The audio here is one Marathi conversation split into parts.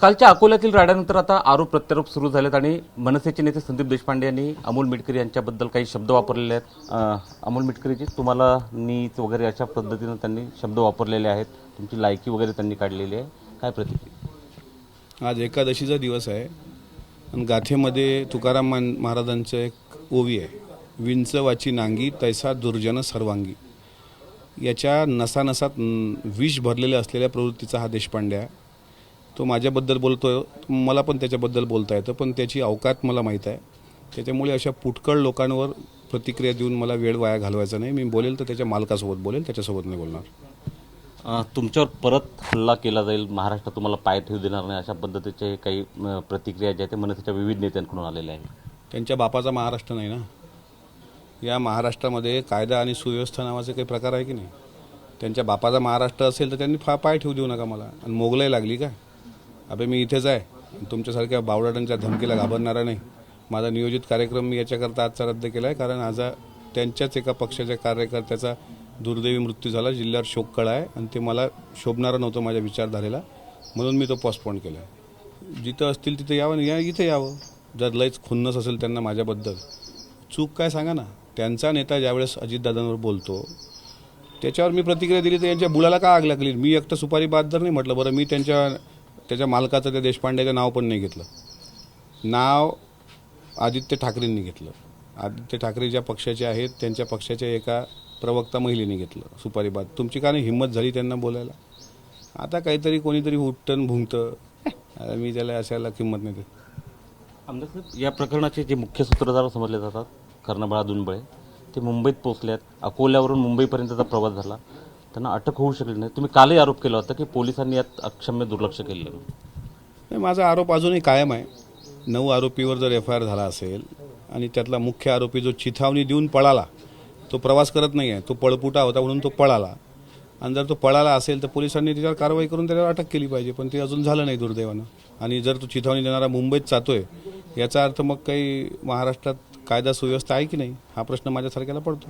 कालच्या अकोल्यातील राड्यानंतर आता आरोप प्रत्यारोप सुरू झालेत आणि मनसेचे नेते संदीप देशपांडे यांनी अमोल मिटकरी यांच्याबद्दल काही शब्द वापरलेले आहेत। अमोल मिटकरीजी तुम्हाला नीच वगैरे अशा पद्धतीने त्यांनी शब्द वापरलेले आहेत, तुमची लायकी वगैरे त्यांनी काढलेली आहे, काय प्रतिक्रिया? आज एकादशीचा दिवस आहे आणि गाथेमध्ये तुकाराम महाराजांचं एक ओवी आहे, विंच वाची नांगी तैसा दुर्जन सर्वांगी। याच्या नसानसात विष भरलेले असलेल्या प्रवृत्तीचा हा देशपांडे आहे। तो माझ्याबद्दल बोलतोय, मला पण त्याच्याबद्दल बोलता येतं, पण त्याची अवकात मला माहीत आहे। त्याच्यामुळे अशा पुटकळ लोकांवर प्रतिक्रिया देऊन मला वेळ वाया घालवायचा नाही। मी बोलेल तर त्याच्या मालकासोबत बोलेल, त्याच्यासोबत नाही बोलणार। तुमच्यावर परत हल्ला केला जाईल, महाराष्ट्र तुम्हाला पाय ठेवू देणार नाही, अशा पद्धतीचे काही प्रतिक्रिया ज्या ते मनसेच्या विविध नेत्यांकडून आलेल्या आहेत। त्यांच्या बापाचा महाराष्ट्र नाही ना, या महाराष्ट्रामध्ये कायदा आणि सुव्यवस्था नावाचे काही प्रकार आहे की नाही? त्यांच्या बापाचा महाराष्ट्र असेल तर त्यांनी पाय ठेवू देऊ नका मला। आणि मोगलाई लागली का? अबे मी इथेच आहे, तुमच्यासारख्या बावडाटांच्या धमकीला घाबरणारा नाही। माझा नियोजित कार्यक्रम मी याच्याकरता आजचा रद्द केला आहे, कारण आज त्यांच्याच एका पक्षाच्या कार्यकर्त्याचा दुर्दैवी मृत्यू झाला, जिल्ह्यावर शोककळा आहे आणि ते मला शोभणारं नव्हतं माझ्या विचारधारेला, म्हणून मी तो पोस्टपोन केला आहे। जिथं असतील तिथं यावं, इथं यावं। जर लयच खुन्नस असेल त्यांना माझ्याबद्दल, चूक काय सांगा ना। त्यांचा नेता ज्यावेळेस अजितदादांवर बोलतो त्याच्यावर मी प्रतिक्रिया दिली तर यांच्या बुलाला का आग लागली? मी एकटं सुपारी बाददार नाही म्हटलं, बरं मी त्याच्या मालकाचं त्या देशपांड्याचं नाव पण नाही घेतलं, नाव आदित्य ठाकरेंनी घेतलं। आदित्य ठाकरे ज्या पक्षाचे आहेत त्यांच्या पक्षाच्या एका प्रवक्ता महिलेने घेतलं सुपारीबाद। तुमची का नाही हिंमत झाली त्यांना बोलायला? आता काहीतरी कोणीतरी उठटन भुंगतं, मी त्याला असायला किंमत नाही देत। आमदार साहेब, या प्रकरणाचे जे मुख्य सूत्रधार समजले जातात कर्णबळा दुनबळे, ते मुंबईत पोहोचले आहेत। अकोल्यावरून मुंबईपर्यंतचा प्रवास झाला, त्यांना अटक होऊ शकली नाही। तुम्ही कालही आरोप केला होता की पोलिसांनी यात अक्षम्य दुर्लक्ष केलेलं नाही। माझा आरोप अजूनही कायम आहे। 9 आरोपीवर जर FIR झाला असेल आणि त्यातला मुख्य आरोपी जो चिथावणी देऊन पळाला, तो प्रवास करत नाही आहे, तो पळपुटा होता म्हणून तो पळाला, आणि जर तो पळाला असेल तर पोलिसांनी त्याच्यावर कारवाई करून त्याला अटक केली पाहिजे, पण ते अजून झालं नाही दुर्दैवानं। आणि जर तो चिथावणी देणारा मुंबईत जातोय याचा अर्थ मग काही महाराष्ट्रात कायदा सुव्यवस्था आहे की नाही, हा प्रश्न माझ्यासारख्याला पडतो।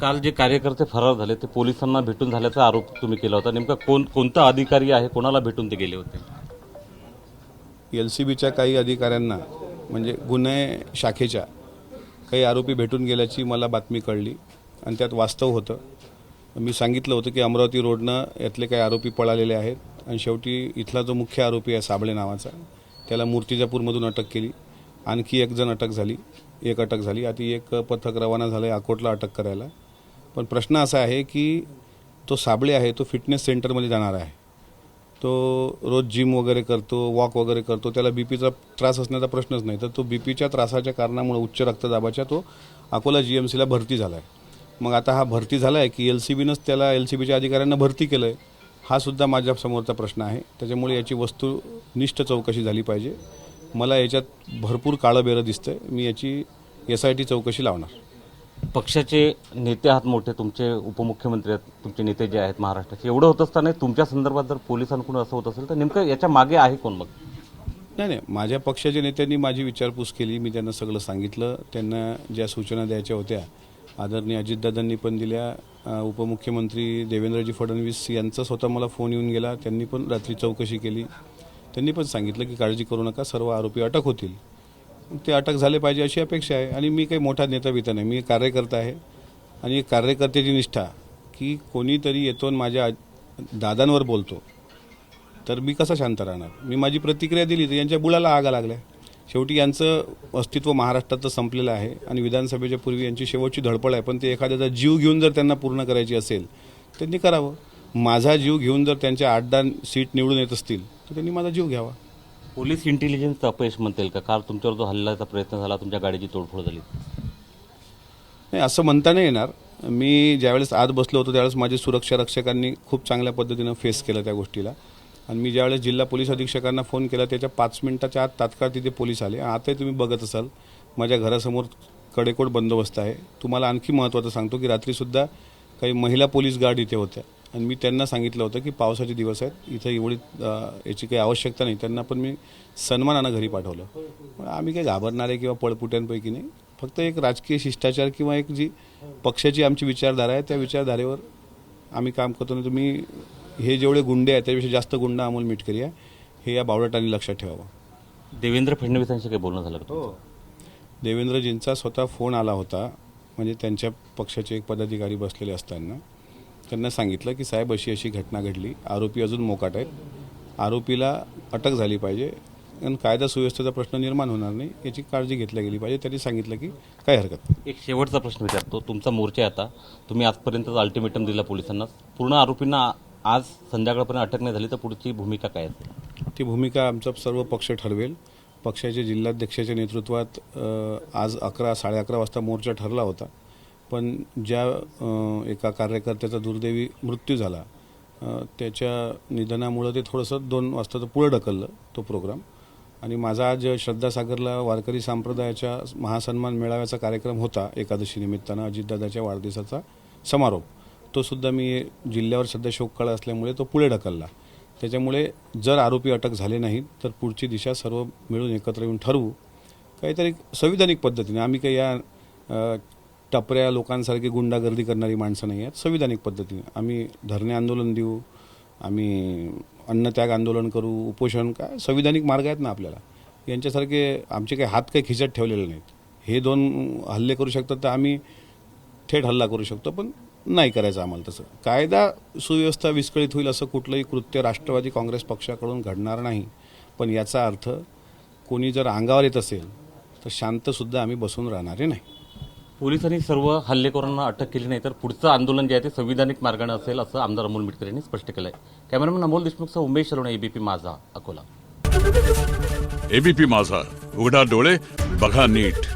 काल जे कार्यकर्ते फरार झाले ते पोलिसांना भेटून झाल्याचा आरोप तुम्ही केला होता, नेमका कोणता अधिकारी आहे, कोणाला भेटून ते गेले होते? LCBच्या काही अधिकाऱ्यांना, म्हणजे गुन्हे शाखेच्या काही आरोपी भेटून गेल्याची मला बातमी कळली आणि त्यात वास्तव होतं। मी सांगितलं होतं की अमरावती रोडनं यातले काही आरोपी पळालेले आहेत, आणि शेवटी इथला जो मुख्य आरोपी आहे साबळे नावाचा, त्याला मूर्तिजापूरमधून अटक केली। आणखी एक अटक झाली, आता एक पथक रवाना झालं आहे अकोटला अटक करायला। पण प्रश्न असा आहे की तो साबळे आहे तो फिटनेस सेंटरमध्ये जाणार आहे, तो रोज जिम वगैरे करतो, वॉक वगैरे करतो, त्याला BPचा त्रास असण्याचा प्रश्नच नाही। तर तो BPच्या त्रासाच्या कारणामुळे, उच्च रक्तदाबाच्या, तो अकोला GMCला भरती झाला आहे। मग आता हा भरती झाला आहे की LCBनंच त्याला, LCBच्या अधिकाऱ्यांना भरती केलं आहे, हा सुद्धा माझ्यासमोरचा प्रश्न आहे। त्याच्यामुळे याची वस्तुनिष्ठ चौकशी झाली पाहिजे। मला याच्यात भरपूर काळं बेरं दिसतंय, मी याची SIT चौकशी लावणार। पक्षाचे नेते आहात मोठे, तुमचे उपमुख्यमंत्री आहेत, तुमचे नेते जे आहेत महाराष्ट्राचे, एवढं होत असताना तुमच्या संदर्भात जर पोलिसांकडून असं होत असेल तर नेमकं याच्या मागे आहे कोण? मग नाही, माझ्या पक्षाच्या नेत्यांनी माझी विचारपूस केली, मी त्यांना सगळं सांगितलं। त्यांना ज्या सूचना द्यायच्या होत्या आदरणीय अजितदादांनी पण दिल्या। उपमुख्यमंत्री देवेंद्रजी फडणवीस यांचा स्वतः मला फोन येऊन गेला, त्यांनी पण रात्री चौकशी केली। त्यांनी पण सांगितलं की काळजी करू नका, सर्व आरोपी अटक होतील, ते अटक झाले पाहिजे अशी अपेक्षा आहे। आणि मी काही मोठा नेता बिता नाही, मी कार्यकर्ता आहे, आणि कार्यकर्त्याची निष्ठा की कोणीतरी येतो आणि माझ्या दादांवर बोलतो तर मी कसा शांत राहणार? मी माझी प्रतिक्रिया दिली तर यांच्या बुलाला आगा लागल्या। शेवटी यांचं अस्तित्व महाराष्ट्रात संपलेलं आहे आणि विधानसभेच्या पूर्वी यांची शेवटची धडपड आहे, पण ते एखाद्याचा जीव घेऊन जर त्यांना पूर्ण करायची असेल त्यांनी करावं। माझा जीव घेऊन जर त्यांच्या 8-10 सीट निवडून येत असतील तर त्यांनी माझा जीव घ्यावा। पोलीस इंटेलिजन्सचं अपयश म्हणता का? काल तुमच्यावर जो हल्ल्याचा प्रयत्न झाला, तुमच्या गाडीची तोडफोड झाली? नाही, असं म्हणता नाही येणार। मी ज्यावेळेस आत बसलो होतो त्यावेळेस माझे सुरक्षा रक्षकांनी खूप चांगल्या पद्धतीनं फेस केलं त्या गोष्टीला, आणि मी ज्यावेळेस जिल्हा पोलीस अधीक्षकांना फोन केला त्याच्या 5 मिनिटाच्या आत तात्काळ तिथे पोलीस आले। आताही तुम्ही बघत असाल माझ्या घरासमोर कडेकोट बंदोबस्त आहे। तुम्हाला आणखी महत्त्वाचं सांगतो की रात्रीसुद्धा काही महिला पोलीस गार्ड इथे होत्या, आणि मी त्यांना सांगितलं होतं की पावसाचे दिवस आहेत, इथं एवढी याची काही आवश्यकता नाही, त्यांना पण मी सन्मानानं घरी पाठवलं। आम्ही काही घाबरणारे किंवा पळपुट्यांपैकी नाही, फक्त एक राजकीय शिष्टाचार किंवा एक जी पक्षाची आमची विचारधारा आहे त्या विचारधारेवर आम्ही काम करतो। तुम्ही हे जेवढे गुंडे आहेत त्यापेक्षा जास्त गुंड अमोल मिटकरी आहे, हे या बावळटांनी लक्षात ठेवावं. देवेंद्र फडणवीसांशी काही बोलणं झालं का तुमचं? देवेंद्रजींचा स्वतः फोन आला होता, म्हणजे त्यांच्या पक्षाचे एक पदाधिकारी बसलेले असताना त्यांना सांगितलं की साहेब अशी अशी घटना घडली, आरोपी अजून मोकाट आहेत, आरोपीला अटक झाली पाहिजे आणि कायदा सुव्यवस्थेचा प्रश्न निर्माण होणार नाही याची काळजी घेतली गेली पाहिजे. त्यांनी सांगितलं की काही हरकत नाही. एक शेवटचा प्रश्न विचारतो. तुमचा मोर्चा आहे आता, तुम्ही आजपर्यंत अल्टिमेटम दिला पोलिसांना, पूर्ण आरोपींना आज संध्याकाळपर्यंत अटक नाही झाली तर पुढची भूमिका काय असेल? ती भूमिका आमचा सर्व पक्ष ठरवेल. पक्षाच्या जिल्हाध्यक्षाच्या नेतृत्वात आज 11-11:30 वाजता मोर्चा ठरला होता, पण ज्या एका कार्यकर्त्याचा दुर्दैवी मृत्यू झाला त्याच्या निधनामुळं ते थोडंसं 2 वाजताचं पुढं ढकललं तो प्रोग्राम. आणि माझा आज श्रद्धासागरला वारकरी संप्रदायाच्या महासन्मान मेळाव्याचा कार्यक्रम होता एकादशी निमित्तानं, अजितदादाच्या वाढदिवसाचा समारोप, तो सुद्धा मी जिल्ह्यावर सध्या शोककळा असल्यामुळे तो पुढे ढकलला. त्याच्यामुळे जर आरोपी अटक झाले नाहीत तर पुढची दिशा सर्व मिळून एकत्र येऊन ठरवू काहीतरी संविधानिक पद्धतीने. आम्ही काही या टपऱ्या लोकांसारखी गुंडागर्दी करणारी माणसं नाही आहेत. संविधानिक पद्धतीने आम्ही धरणे आंदोलन देऊ, आम्ही अन्नत्याग आंदोलन करू, उपोषण, काय संविधानिक मार्ग आहेत ना आपल्याला. यांच्यासारखे आमचे काही हात काही खिचत ठेवलेले नाहीत. हे 2 हल्ले करू शकतात तर आम्ही थेट हल्ला करू शकतो, पण नाही करायचं आम्हाला तसं. कायदा सुव्यवस्था विस्कळीत होईल असं कुठलंही कृत्य राष्ट्रवादी काँग्रेस पक्षाकडून घडणार नाही. पण याचा अर्थ कोणी जर अंगावर येत असेल तर शांतसुद्धा आम्ही बसून राहणारे नाही. पोलिसांनी सर्व हल्लेखोरांना अटक केली नाही तर पुढचं आंदोलन जे आहे ते संविधानिक मार्गाने असेल असं आमदार अमोल मिटकर यांनी स्पष्ट केलं आहे. कॅमेरामन अमोल देशमुखसह उमेश सलोणे, एबीपी माझा, अकोला. एबीपी माझा, उघडा डोळे बघा नीट.